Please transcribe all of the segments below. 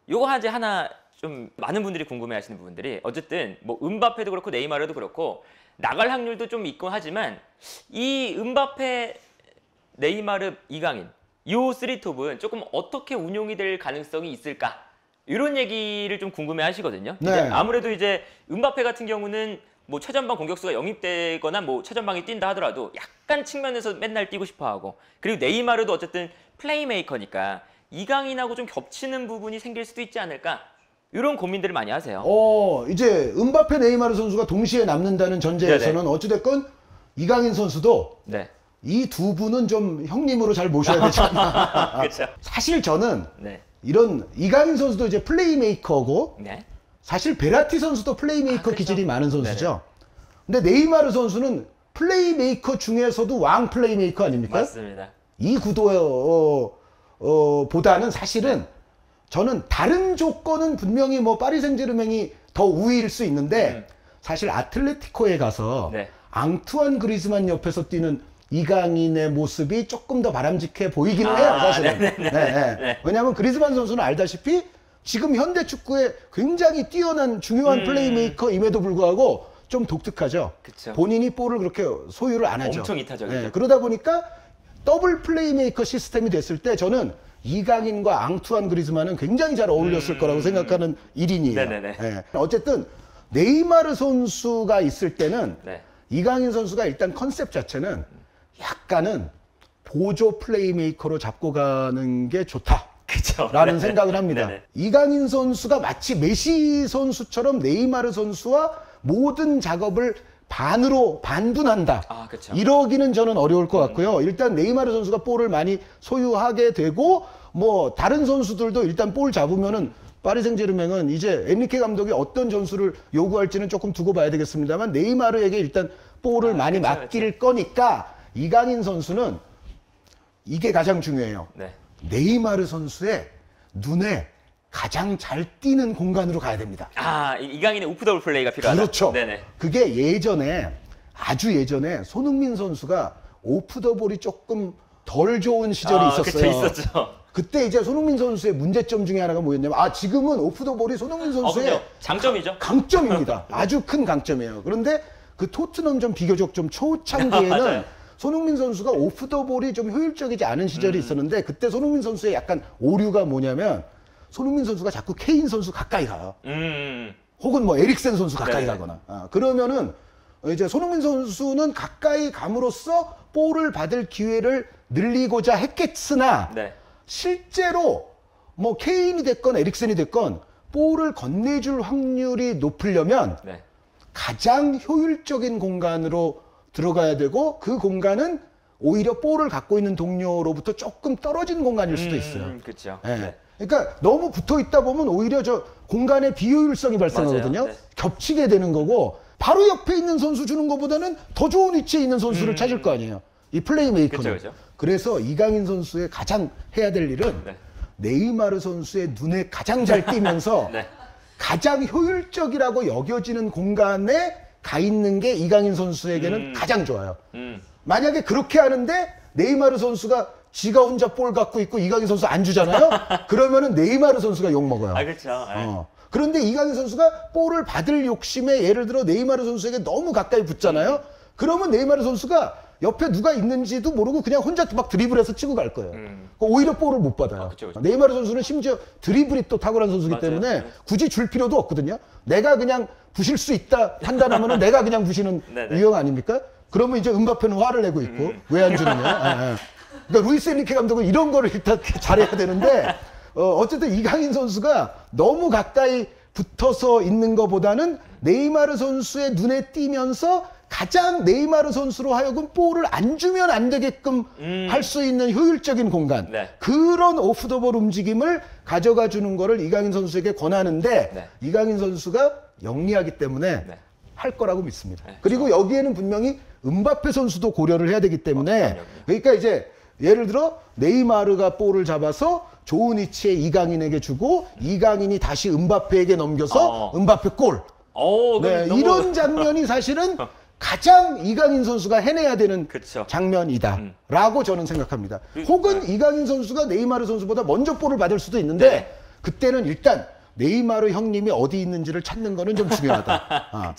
요거 이제 하나 좀 많은 분들이 궁금해하시는 부분들이 어쨌든 뭐 음바페도 그렇고 네이마르도 그렇고 나갈 확률도 좀 있고 하지만 이 음바페, 네이마르, 이강인 요 쓰리톱은 조금 어떻게 운용이 될 가능성이 있을까? 이런 얘기를 좀 궁금해하시거든요. 네. 이제 아무래도 이제 음바페 같은 경우는 뭐 최전방 공격수가 영입되거나 뭐 최전방이 뛴다 하더라도 약간 측면에서 맨날 뛰고 싶어하고 그리고 네이마르도 어쨌든 플레이메이커니까 이강인하고 좀 겹치는 부분이 생길 수도 있지 않을까? 이런 고민들을 많이 하세요. 이제 음바페, 네이마르 선수가 동시에 남는다는 전제에서는 네네. 어찌됐건 이강인 선수도 네. 이 두 분은 좀 형님으로 잘 모셔야 되잖아. 그렇죠. 사실 저는 네. 이런 이강인 선수도 이제 플레이메이커고 네. 사실 베라티 선수도 플레이메이커 그렇죠. 기질이 많은 선수죠. 근데 네이마르 선수는 플레이메이커 중에서도 왕 플레이메이커 아닙니까? 맞습니다. 이 구도 보다는 사실은 저는 다른 조건은 분명히 뭐 파리 생제르맹이 더 우위일 수 있는데 사실 아틀레티코에 가서 네. 앙투안 그리즈만 옆에서 뛰는 이강인의 모습이 조금 더 바람직해 보이기는 해요, 사실은. 네. 왜냐하면 그리즈만 선수는 알다시피 지금 현대 축구에 굉장히 뛰어난 중요한 플레이메이커임에도 불구하고 좀 독특하죠. 그쵸. 본인이 볼을 그렇게 소유를 안 하죠. 엄청 이타적이죠. 그러다 보니까 더블 플레이메이커 시스템이 됐을 때 저는 이강인과 앙투안 그리즈만은 굉장히 잘 어울렸을 거라고 생각하는 일인이에요. 네네네. 어쨌든 네이마르 선수가 있을 때는 네. 이강인 선수가 일단 컨셉 자체는 약간은 보조 플레이메이커로 잡고 가는 게 좋다. 그쵸. 라는 네네. 생각을 합니다. 네네. 이강인 선수가 마치 메시 선수처럼 네이마르 선수와 모든 작업을 반분한다. 아, 그쵸. 이러기는 저는 어려울 것 같고요. 일단 네이마르 선수가 볼을 많이 소유하게 되고 뭐 다른 선수들도 일단 볼 잡으면은 파리 생제르맹은 이제 엔리케 감독이 어떤 전술을 요구할지는 조금 두고 봐야 되겠습니다만 네이마르에게 일단 볼을 많이 그쵸, 맡길 거니까 이강인 선수는 이게 가장 중요해요. 네. 네이마르 선수의 눈에 가장 잘 띄는 공간으로 가야 됩니다. 이강인의 오프 더블 플레이가 필요하다. 그렇죠. 네네. 그게 예전에 아주 예전에 손흥민 선수가 오프 더 볼이 조금 덜 좋은 시절이 있었어요. 그쵸, 있었죠. 그때 이제 손흥민 선수의 문제점 중에 하나가 뭐였냐면 지금은 오프 더 볼이 손흥민 선수의 그럼요. 장점이죠. 강점입니다. 아주 큰 강점이에요. 그런데 그 토트넘 비교적 좀 초창기에는 맞아요. 손흥민 선수가 오프 더 볼이 좀 효율적이지 않은 시절이 있었는데 그때 손흥민 선수의 약간 오류가 뭐냐면 손흥민 선수가 자꾸 케인 선수 가까이 가요. 혹은 뭐 에릭센 선수 가까이 네네. 가거나. 그러면은 이제 손흥민 선수는 가까이 감으로써 볼을 받을 기회를 늘리고자 했겠으나 네. 실제로 뭐 케인이 됐건 에릭센이 됐건 볼을 건네줄 확률이 높으려면 네. 가장 효율적인 공간으로 들어가야 되고 그 공간은 오히려 볼을 갖고 있는 동료로부터 조금 떨어진 공간일 수도 있어요. 그렇죠. 예. 네. 그러니까 너무 붙어 있다 보면 오히려 저 공간의 비효율성이 발생하거든요. 맞아요. 네. 겹치게 되는 거고 바로 옆에 있는 선수 주는 것보다는 더 좋은 위치에 있는 선수를 찾을 거 아니에요. 이 플레이메이커는. 그쵸. 그래서 이강인 선수의 가장 해야 될 일은 네. 네이마르 선수의 눈에 가장 잘 띄면서 네. 가장 효율적이라고 여겨지는 공간에 가 있는 게 이강인 선수에게는 가장 좋아요. 만약에 그렇게 하는데 네이마르 선수가 지가 혼자 볼 갖고 있고 이강인 선수 안 주잖아요. 그러면은 네이마르 선수가 욕 먹어요. 그렇죠. 그런데 이강인 선수가 볼을 받을 욕심에 예를 들어 네이마르 선수에게 너무 가까이 붙잖아요. 그러면 네이마르 선수가 옆에 누가 있는지도 모르고 그냥 혼자 막 드리블해서 치고 갈 거예요. 오히려 볼을 못 받아요. 그쵸. 네이마르 선수는 심지어 드리블이 또 탁월한 선수기 맞아요. 때문에 굳이 줄 필요도 없거든요. 내가 그냥 부실 수 있다 판단하면은 내가 그냥 부시는 네네. 유형 아닙니까? 그러면 이제 음바페는 화를 내고 있고 왜 안 주느냐. 그러니까 루이스 엔리케 감독은 이런 거를 일단 잘해야 되는데 어쨌든 이강인 선수가 너무 가까이 붙어서 있는 것보다는 네이마르 선수의 눈에 띄면서 가장 네이마르 선수로 하여금 볼을 안 주면 안 되게끔 할 수 있는 효율적인 공간. 네. 그런 오프 더 볼 움직임을 가져가 주는 거를 이강인 선수에게 권하는데 네. 이강인 선수가 영리하기 때문에 네. 할 거라고 믿습니다. 네, 그리고 여기에는 분명히 음바페 선수도 고려를 해야 되기 때문에 그럼요. 그러니까 이제 예를 들어 네이마르가 볼을 잡아서 좋은 위치에 이강인에게 주고 이강인이 다시 음바페에게 넘겨서 음바페 골. 네, 너무... 이런 장면이 사실은 가장 이강인 선수가 해내야 되는 그쵸. 장면이다라고 저는 생각합니다. 혹은 이강인 선수가 네이마르 선수보다 먼저 볼을 받을 수도 있는데 네. 그때는 일단 네이마르 형님이 어디 있는지를 찾는 거는 좀 중요하다.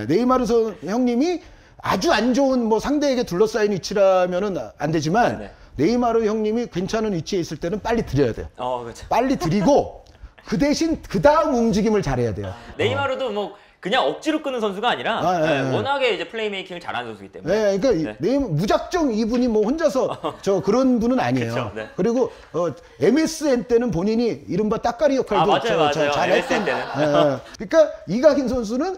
네이마르 형님이 아주 안 좋은 뭐 상대에게 둘러싸인 위치라면은 안 되지만 네네. 네이마르 형님이 괜찮은 위치에 있을 때는 빨리 드려야 돼요. 그렇죠. 빨리 드리고 그 대신 그 다음 움직임을 잘해야 돼요. 네이마르도 뭐 그냥 억지로 끄는 선수가 아니라 워낙에 이제 플레이메이킹을 잘하는 선수이기 때문에. 네, 그러니까 무작정 이분이 뭐 혼자서 그런 분은 아니에요. 그쵸, 네. 그리고 MSN 때는 본인이 이른바 따까리 역할도 맞아요. 잘했던. MSN 때는. 그러니까 이강인 선수는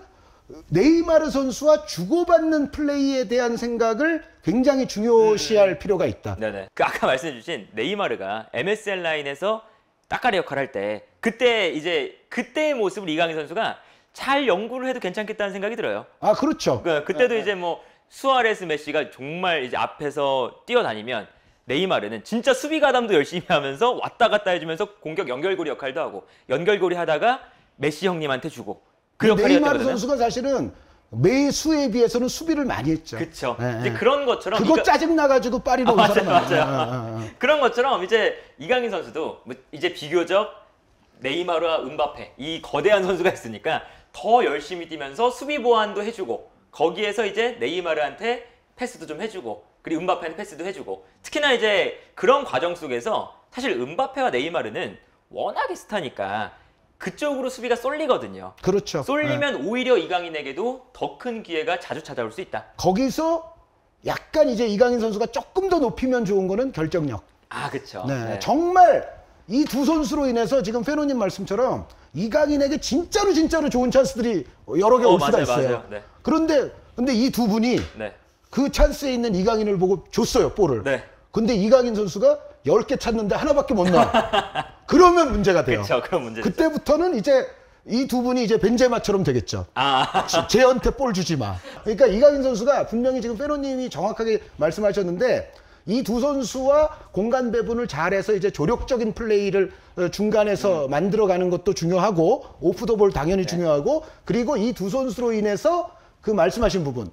네이마르 선수와 주고받는 플레이에 대한 생각을 굉장히 중요시할 필요가 있다. 네네. 그 아까 말씀해주신 네이마르가 MSN 라인에서 따까리 역할을 할 때 그때의 모습을 이강인 선수가 잘 연구를 해도 괜찮겠다는 생각이 들어요. 아, 그렇죠. 그때도 이제 뭐 수아레스, 메시가 정말 이제 앞에서 뛰어다니면 네이마르는 진짜 수비 가담도 열심히 하면서 왔다 갔다 해주면서 공격 연결고리 역할도 하고 연결고리 하다가 메시 형님한테 주고 그 역할이 네이마르 선수가 사실은 매수에 비해서는 수비를 많이 했죠. 그렇죠. 이제 그런 것처럼 그거 짜증 나가지고 파리로 온 사람 맞아요. 그런 것처럼 이제 이강인 선수도 이제 비교적 네이마르와 은바페 이 거대한 선수가 있으니까 더 열심히 뛰면서 수비 보완도 해주고 거기에서 이제 네이마르한테 패스도 좀 해주고 그리고 은바페한테 패스도 해주고 특히나 이제 그런 과정 속에서 사실 은바페와 네이마르는 워낙에 스타니까 그쪽으로 수비가 쏠리거든요. 그렇죠. 쏠리면 오히려 이강인에게도 더 큰 기회가 자주 찾아올 수 있다. 거기서 약간 이제 이강인 선수가 조금 더 높이면 좋은 거는 결정력. 그렇죠. 네. 정말 이 두 선수로 인해서 지금 페노님 말씀처럼 이강인에게 진짜로 좋은 찬스들이 여러 개 올 수가 있어요. 맞아요. 네. 근데 이 두 분이 그 찬스에 있는 이강인을 보고 줬어요, 볼을. 근데 이강인 선수가 10개 찾는데 하나밖에 못 넣어. 그러면 문제가 돼요. 그렇죠. 그럼 문제. 그때부터는 이제 이 두 분이 이제 벤제마처럼 되겠죠. 쟤한테 볼 주지 마. 그러니까 이강인 선수가 분명히 지금 페노님이 정확하게 말씀하셨는데 이 두 선수와 공간 배분을 잘해서 이제 조력적인 플레이를 중간에서 만들어가는 것도 중요하고 오프 더 볼 당연히 중요하고 그리고 이 두 선수로 인해서 그 말씀하신 부분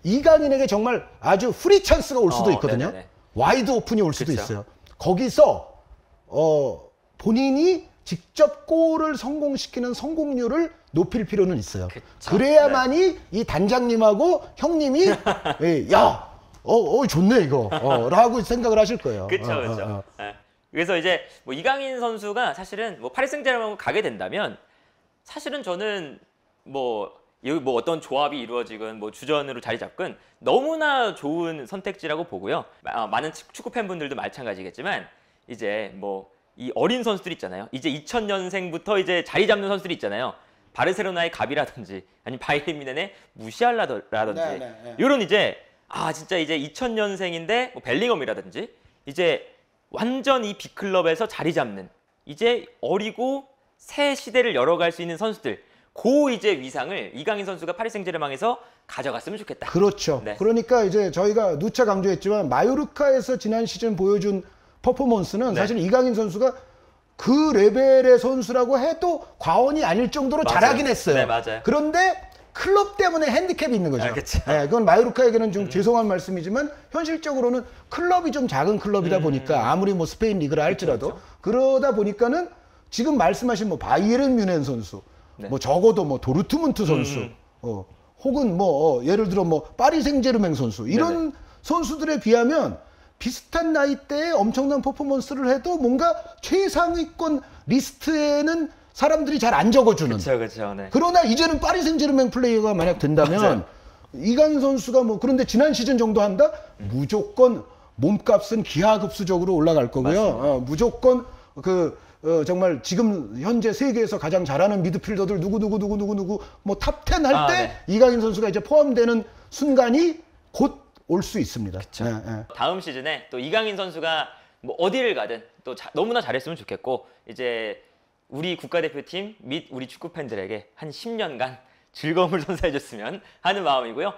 이강인에게 정말 아주 프리 찬스가 올 수도 있거든요. 와이드 오픈이 올 수도 있어요. 거기서 본인이 직접 골을 성공시키는 성공률을 높일 필요는 있어요. 그래야만이 이 단장님하고 형님이 야, 좋네 이거 라고 생각을 하실 거예요. 그렇죠. 그래서 이제 뭐 이강인 선수가 사실은 뭐 파리 생제르맹으로 가게 된다면 사실은 저는 여기 뭐 어떤 조합이 이루어지건 뭐 주전으로 자리 잡건 너무나 좋은 선택지라고 보고요. 많은 축구 팬분들도 마찬가지겠지만 이제 뭐 이 어린 선수들 있잖아요. 이제 2000년생부터 이제 자리 잡는 선수들이 있잖아요. 바르셀로나의 가비라든지 아니면 바이에른 뮌헨의 무시알라라든지 이런 이제 진짜 이제 2000년생인데 뭐 벨링엄이라든지 이제 완전 이 빅클럽에서 자리 잡는 이제 어리고 새 시대를 열어갈 수 있는 선수들 이제 위상을 이강인 선수가 파리 생제르맹에서 가져갔으면 좋겠다. 그렇죠. 그러니까 이제 저희가 누차 강조했지만 마요르카에서 지난 시즌 보여준 퍼포먼스는 사실 이강인 선수가 그 레벨의 선수라고 해도 과언이 아닐 정도로 잘하긴 했어요. 그런데 클럽 때문에 핸디캡이 있는 거죠. 그건 마요르카에게는 좀 죄송한 말씀이지만 현실적으로는 클럽이 좀 작은 클럽이다 보니까 아무리 뭐 스페인 리그라 할지라도 그러다 보니까는 지금 말씀하신 뭐 바이에른 뮌헨 선수 뭐 적어도 뭐 도르트문트 선수 혹은 뭐 예를 들어 뭐 파리 생제르맹 선수 이런 선수들에 비하면 비슷한 나이대에 엄청난 퍼포먼스를 해도 뭔가 최상위권 리스트에는 사람들이 잘 안 적어주는. 그러나 이제는 파리 생제르맹 플레이어가 만약 된다면 이강인 선수가 뭐 그런데 지난 시즌 정도 한다? 무조건 몸값은 기하급수적으로 올라갈 거고요. 무조건 정말 지금 현재 세계에서 가장 잘하는 미드필더들 누구 뭐 탑 10 할 때 이강인 선수가 이제 포함되는 순간이 곧 올 수 있습니다. 다음 시즌에 또 이강인 선수가 뭐 어디를 가든 또 너무나 잘했으면 좋겠고 이제 우리 국가대표팀 및 우리 축구 팬들에게 한 10년간 즐거움을 선사해줬으면 하는 마음이고요.